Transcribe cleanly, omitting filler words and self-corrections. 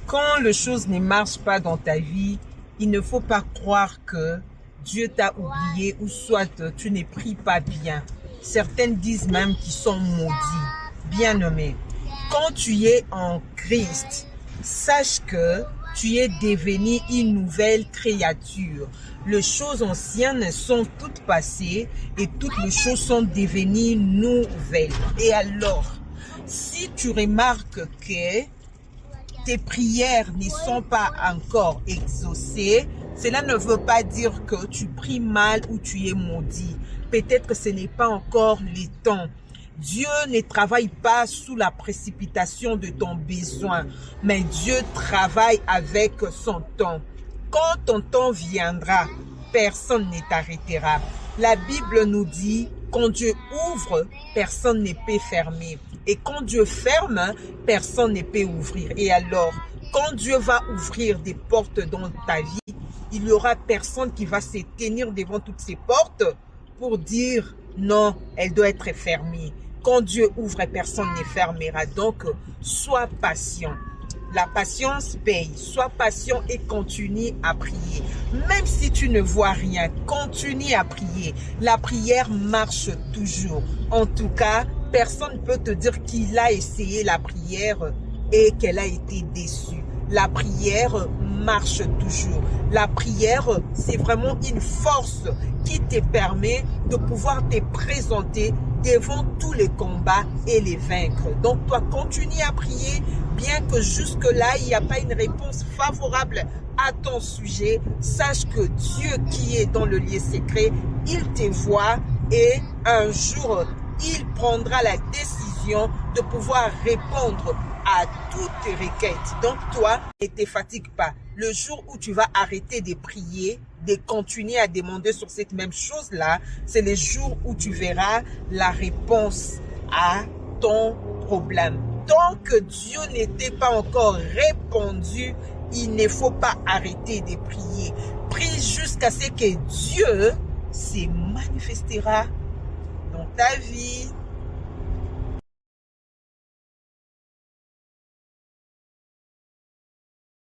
Quand les choses ne marchent pas dans ta vie, il ne faut pas croire que Dieu t'a oublié ou soit tu ne pries pas bien. Certaines disent même qu'ils sont maudits. Bien-aimés, quand tu es en Christ, sache que tu es devenu une nouvelle créature. Les choses anciennes sont toutes passées et toutes les choses sont devenues nouvelles. Et alors, si tu remarques que tes prières ne sont pas encore exaucées, cela ne veut pas dire que tu pries mal ou tu es maudit. Peut-être que ce n'est pas encore le temps. Dieu ne travaille pas sous la précipitation de ton besoin, mais Dieu travaille avec son temps. Quand ton temps viendra, personne ne t'arrêtera. La Bible nous dit, quand Dieu ouvre, personne ne peut fermer. Et quand Dieu ferme, personne ne peut ouvrir. Et alors, quand Dieu va ouvrir des portes dans ta vie, il n'y aura personne qui va se tenir devant toutes ces portes pour dire non, elle doit être fermée. Quand Dieu ouvre, personne ne fermera. Donc, sois patient. La patience paye. Sois patient et continue à prier. Même si tu ne vois rien, continue à prier. La prière marche toujours. En tout cas, personne ne peut te dire qu'il a essayé la prière et qu'elle a été déçue. La prière marche toujours. La prière, c'est vraiment une force qui te permet de pouvoir te présenter devant tous les combats et les vaincre. Donc, toi, continue à prier, bien que jusque-là, il n'y a pas une réponse favorable à ton sujet. Sache que Dieu qui est dans le lieu secret, il te voit et un jour, il prendra la décision de pouvoir répondre à toutes tes requêtes. Donc toi, ne te fatigue pas. Le jour où tu vas arrêter de prier, de continuer à demander sur cette même chose-là, c'est le jour où tu verras la réponse à ton problème. Tant que Dieu n'était pas encore répondu, il ne faut pas arrêter de prier. Prie jusqu'à ce que Dieu se manifestera dans ta vie.